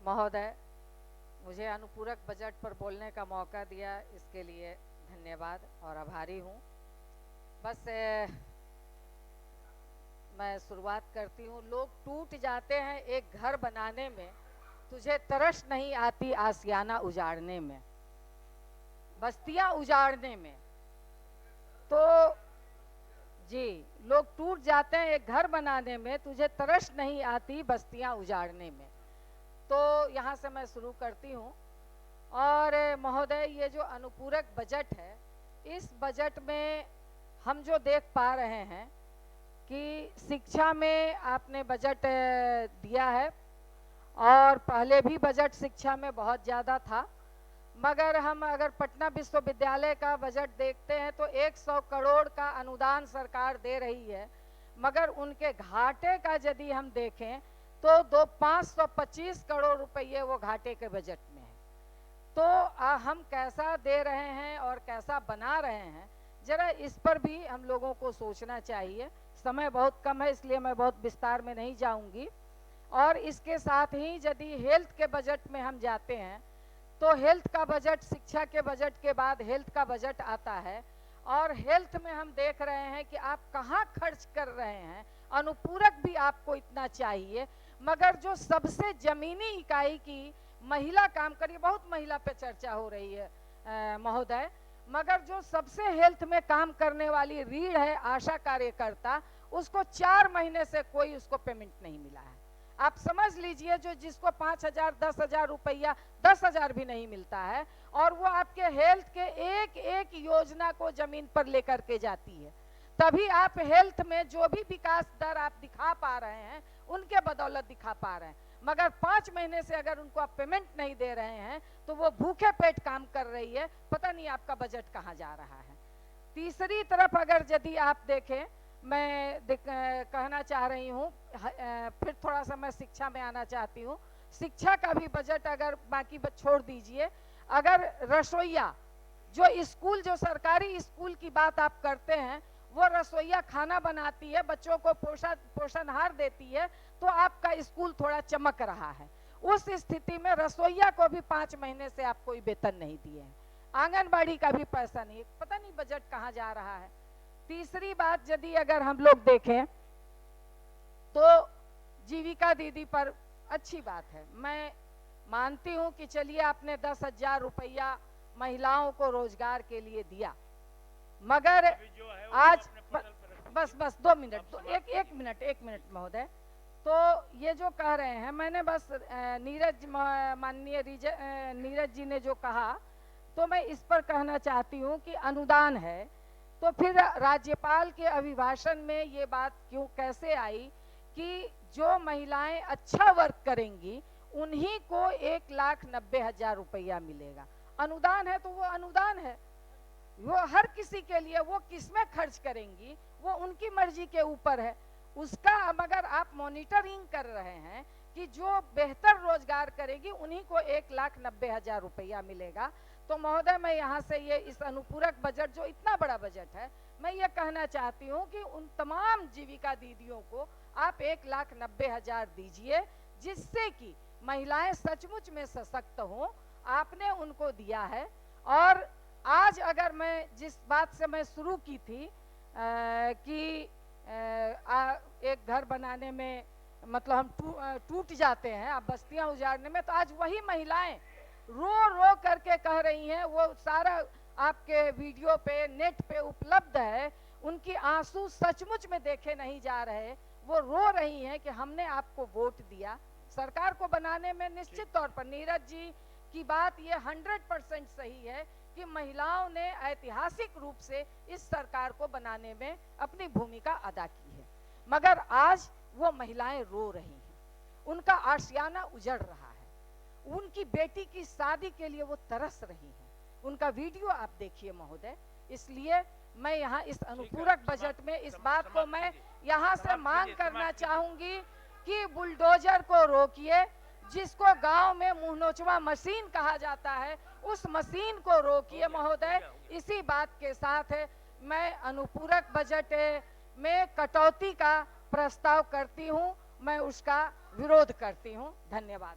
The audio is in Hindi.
महोदय, मुझे अनुपूरक बजट पर बोलने का मौका दिया, इसके लिए धन्यवाद और आभारी हूँ। बस मैं शुरुआत करती हूँ। लोग टूट जाते हैं एक घर बनाने में, तुझे तरस नहीं आती आसियाना उजाड़ने में, बस्तियां उजाड़ने में। तो जी, लोग टूट जाते हैं एक घर बनाने में, तुझे तरस नहीं आती बस्तियां उजाड़ने में। तो यहाँ से मैं शुरू करती हूँ। और महोदय, ये जो अनुपूरक बजट है, इस बजट में हम जो देख पा रहे हैं कि शिक्षा में आपने बजट दिया है, और पहले भी बजट शिक्षा में बहुत ज़्यादा था। मगर हम अगर पटना विश्वविद्यालय का बजट देखते हैं तो 100 करोड़ का अनुदान सरकार दे रही है, मगर उनके घाटे का यदि हम देखें तो 525 करोड़ रुपये वो घाटे के बजट में है। तो हम कैसा दे रहे हैं और कैसा बना रहे हैं, जरा इस पर भी हम लोगों को सोचना चाहिए। समय बहुत कम है, इसलिए मैं बहुत विस्तार में नहीं जाऊंगी। और इसके साथ ही यदि हेल्थ के बजट में हम जाते हैं तो हेल्थ का बजट शिक्षा के बजट के बाद हेल्थ का बजट आता है, और हेल्थ में हम देख रहे हैं कि आप कहाँ खर्च कर रहे हैं। अनुपूरक भी आपको इतना चाहिए, मगर जो सबसे जमीनी इकाई की महिला काम करिए, बहुत महिला पे चर्चा हो रही है महोदय, मगर जो सबसे हेल्थ में काम करने वाली रीढ़ है आशा कार्यकर्ता, उसको 4 महीने से कोई उसको पेमेंट नहीं मिला है। आप समझ लीजिए, जो जिसको 5,000 10,000 रुपया, 10,000 भी नहीं मिलता है, और वो आपके हेल्थ के एक एक योजना को जमीन पर लेकर के जाती है। तभी आप हेल्थ में जो भी विकास दर आप दिखा पा रहे हैं, उनके बदौलत दिखा पा रहे हैं। मगर 5 महीने से अगर उनको आप पेमेंट नहीं दे रहे हैं तो वो भूखे पेट काम कर रही है, पता नहीं आपका बजट कहाँ जा रहा है। तीसरी तरफ अगर यदि आप देखें, मैं कहना चाह रही हूँ, फिर थोड़ा सा मैं शिक्षा में आना चाहती हूँ। शिक्षा का भी बजट अगर बाकी छोड़ दीजिए, अगर रसोईया जो स्कूल, जो सरकारी स्कूल की बात आप करते हैं, वो रसोईया खाना बनाती है, बच्चों को पोषणहार देती है, तो आपका स्कूल थोड़ा चमक रहा है। उस स्थिति में रसोईया को भी 5 महीने से आप कोई वेतन नहीं दिए हैं, आंगनबाड़ी का भी पैसा नहीं, पता नहीं बजट कहाँ जा रहा है। तीसरी बात, यदि अगर हम लोग देखें तो जीविका दीदी पर अच्छी बात है, मैं मानती हूं कि चलिए आपने 10,000 रुपया महिलाओं को रोजगार के लिए दिया, मगर आज बस 2 मिनट, तो एक मिनट महोदय। तो ये जो कह रहे हैं, मैंने बस माननीय नीरज जी ने जो कहा, तो मैं इस पर कहना चाहती हूँ कि अनुदान है, तो फिर राज्यपाल के अभिभाषण में ये बात क्यों कैसे आई कि जो महिलाएं अच्छा वर्क करेंगी उन्हीं को 1,90,000 रुपया मिलेगा। अनुदान है तो वो अनुदान है, वो हर किसी के लिए, वो किसमें खर्च करेंगी वो उनकी मर्जी के ऊपर है उसका। मगर आप मॉनिटरिंग कर रहे हैं कि जो बेहतर रोजगार करेगी उन्हीं को 1,90,000 रुपया मिलेगा। तो महोदय, मैं यहाँ से ये इस अनुपूरक बजट, जो इतना बड़ा बजट है, मैं ये कहना चाहती हूँ कि उन तमाम जीविका दीदियों को आप 1,90,000 दीजिए, जिससे कि महिलाएं सचमुच में सशक्त हों। आपने उनको दिया है। और आज अगर मैं जिस बात से मैं शुरू की थी कि एक घर बनाने में मतलब हम टूट जाते हैं, आप बस्तियां उजाड़ने में, तो आज वही महिलाएं रो रो करके कह रही हैं, वो सारा आपके वीडियो पे नेट पे उपलब्ध है, उनकी आंसू सचमुच में देखे नहीं जा रहे। वो रो रही हैं कि हमने आपको वोट दिया। सरकार को बनाने में निश्चित तौर पर नीरज जी की बात ये 100% सही है कि महिलाओं ने ऐतिहासिक रूप से इस सरकार को बनाने में अपनी भूमिका अदा की है, मगर आज वो महिलाएं रो रही हैं, उनका आशियाना उजड़ रहा है, उनकी बेटी की शादी के लिए वो तरस रही हैं। उनका वीडियो आप देखिए महोदय। इसलिए मैं यहाँ इस अनुपूरक बजट में इस बात को मैं यहाँ से मांग करना चाहूंगी कि बुलडोजर को रोकिए, जिसको गांव में मुंह नोचवा मशीन कहा जाता है, उस मशीन को रोकिए महोदय। इसी बात के साथ मैं अनुपूरक बजट में कटौती का प्रस्ताव करती हूं, मैं उसका विरोध करती हूं। धन्यवाद।